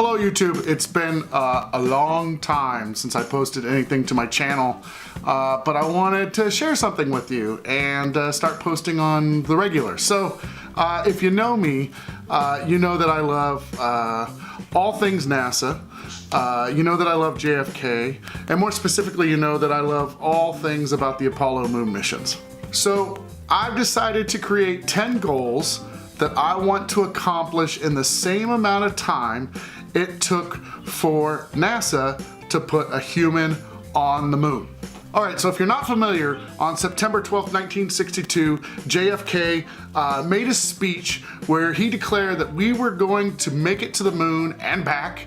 Hello YouTube, it's been a long time since I posted anything to my channel, but I wanted to share something with you and start posting on the regular. So if you know me, you know that I love all things NASA. You know that I love JFK, and more specifically, you know that I love all things about the Apollo moon missions. So I've decided to create 10 goals that I want to accomplish in the same amount of time it took for NASA to put a human on the moon. All right, so if you're not familiar, on September 12th, 1962, JFK made a speech where he declared that we were going to make it to the moon and back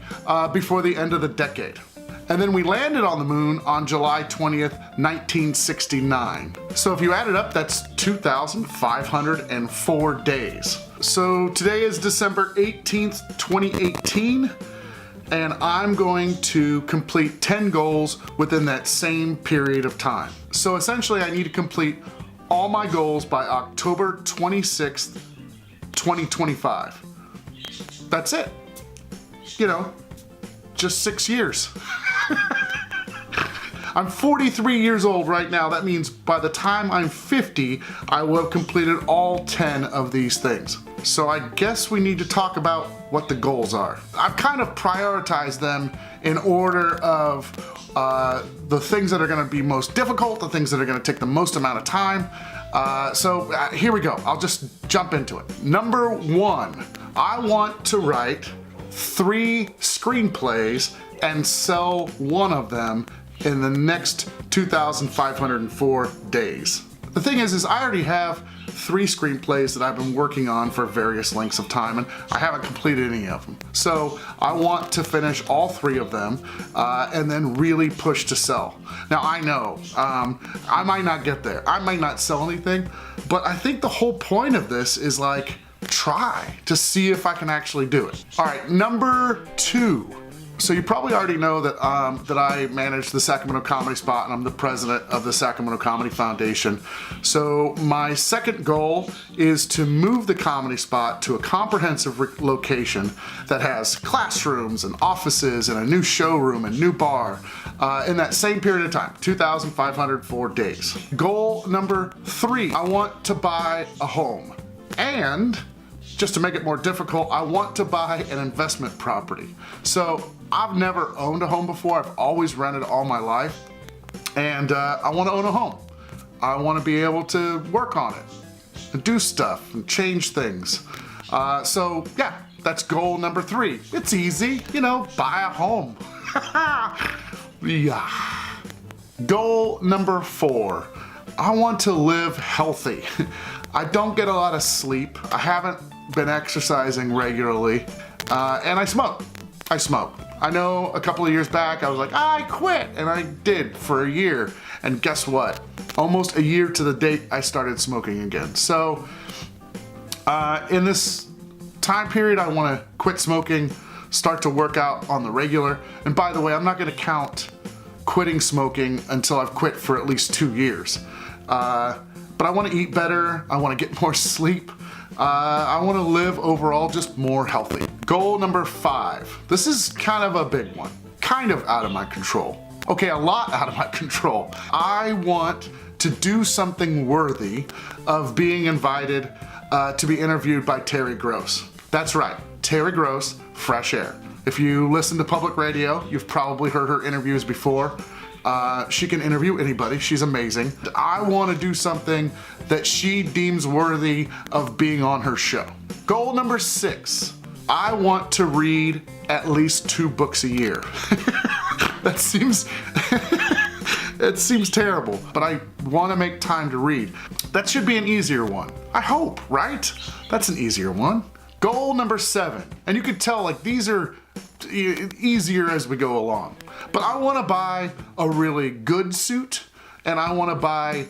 before the end of the decade. And then we landed on the moon on July 20th, 1969. So if you add it up, that's 2,504 days. So today is December 18th, 2018, and I'm going to complete 10 goals within that same period of time. So essentially I need to complete all my goals by October 26th, 2025. That's it. You know, just 6 years. I'm 43 years old right now. That means by the time I'm 50, I will have completed all 10 of these things. So I guess we need to talk about what the goals are. I've kind of prioritized them in order of the things that are gonna be most difficult, the things that are gonna take the most amount of time. So here we go. I'll just jump into it. Number 1, I want to write 3 screenplays and sell one of them in the next 2,504 days. The thing is I already have 3 screenplays that I've been working on for various lengths of time, and I haven't completed any of them. So I want to finish all 3 of them and then really push to sell. Now I know I might not get there. I might not sell anything, but I think the whole point of this is like try to see if I can actually do it. All right, number 2. So you probably already know that that I manage the Sacramento Comedy Spot and I'm the president of the Sacramento Comedy Foundation. So my second goal is to move the Comedy Spot to a comprehensive location that has classrooms and offices and a new showroom and new bar in that same period of time, 2,504 days. Goal number 3, I want to buy a home. And just to make it more difficult, I want to buy an investment property. So I've never owned a home before. I've always rented all my life, and I want to own a home. I want to be able to work on it and do stuff and change things. So yeah, that's goal number 3. It's easy, you know, buy a home. Yeah. Goal number 4, I want to live healthy. I don't get a lot of sleep. I haven't been exercising regularly, and I smoke. I know a couple of years back I was like, I quit, and I did for a year, and guess what? Almost a year to the date I started smoking again. So in this time period I want to quit smoking, start to work out on the regular, and by the way, I'm not going to count quitting smoking until I've quit for at least 2 years. But I want to eat better, I want to get more sleep, I want to live overall just more healthy. Goal number 5. This is kind of a big one, kind of out of my control. Okay, a lot out of my control. I want to do something worthy of being invited to be interviewed by Terry Gross. That's right, Terry Gross, Fresh Air. If you listen to public radio, you've probably heard her interviews before. She can interview anybody, she's amazing. I want to do something that she deems worthy of being on her show. Goal number 6, I want to read at least 2 books a year. That seems, it seems terrible, but I want to make time to read. That should be an easier one. I hope, right? That's an easier one. Goal number 7, and you can tell like these are easier as we go along. But I want to buy a really good suit, and I want to buy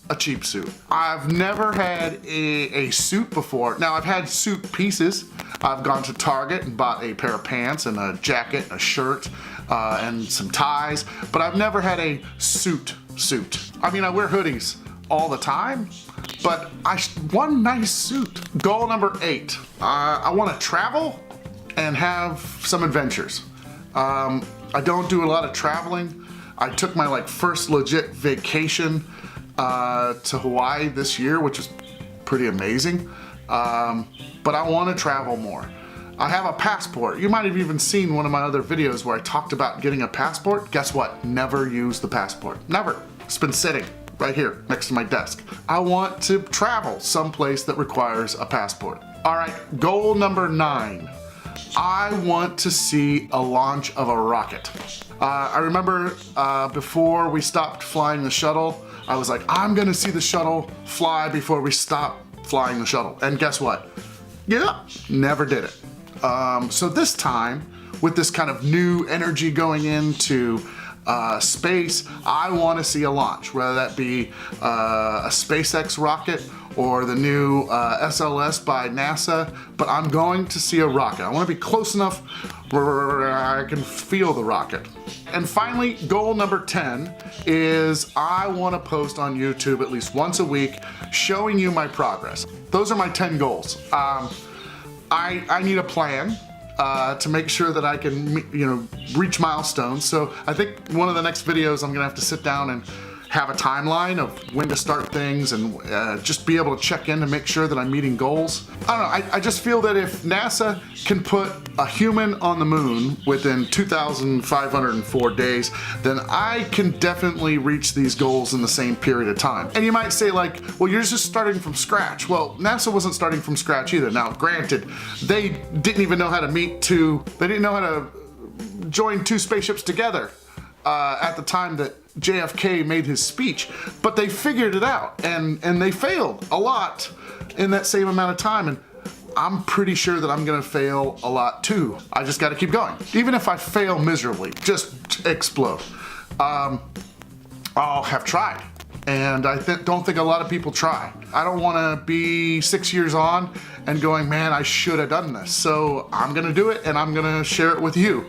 a cheap suit. I've never had a suit before. Now I've had suit pieces. I've gone to Target and bought a pair of pants and a jacket, a shirt, and some ties, but I've never had a suit. I mean, I wear hoodies all the time, but one nice suit. Goal number 8, I want to travel and have some adventures. I don't do a lot of traveling. I took my first legit vacation to Hawaii this year, which was pretty amazing. But I want to travel more. I have a passport. You might have even seen one of my other videos where I talked about getting a passport. Guess what? Never used the passport. Never. It's been sitting right here next to my desk. I want to travel someplace that requires a passport. All right, goal number 9. I want to see a launch of a rocket. I remember before we stopped flying the shuttle, I was like, I'm gonna see the shuttle fly before we stop flying the shuttle. And guess what? Yeah, never did it. So this time, with this kind of new energy going into space, I want to see a launch, whether that be a SpaceX rocket or the new SLS by NASA, but I'm going to see a rocket. I want to be close enough where I can feel the rocket. And finally, goal number 10 is I want to post on YouTube at least once a week showing you my progress. Those are my 10 goals. I need a plan to make sure that I can, reach milestones. So I think one of the next videos I'm gonna have to sit down and have a timeline of when to start things and just be able to check in to make sure that I'm meeting goals. I don't know, I just feel that if NASA can put a human on the moon within 2,504 days, then I can definitely reach these goals in the same period of time. And you might say well, you're just starting from scratch. Well, NASA wasn't starting from scratch either. Now, granted, they didn't even know how to they didn't know how to join 2 spaceships together at the time that JFK made his speech, but they figured it out, and they failed a lot in that same amount of time, and I'm pretty sure that I'm gonna fail a lot too. I just gotta keep going. Even if I fail miserably, just explode. I'll have tried. And I don't think a lot of people try. I don't wanna be 6 years on and going, man, I should have done this. So I'm gonna do it and I'm gonna share it with you.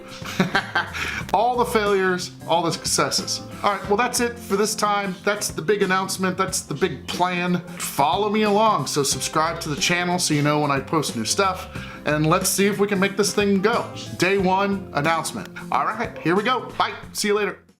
All the failures, all the successes. All right, well that's it for this time. That's the big announcement, that's the big plan. Follow me along, so subscribe to the channel so you know when I post new stuff. And let's see if we can make this thing go. Day 1 announcement. All right, here we go. Bye, see you later.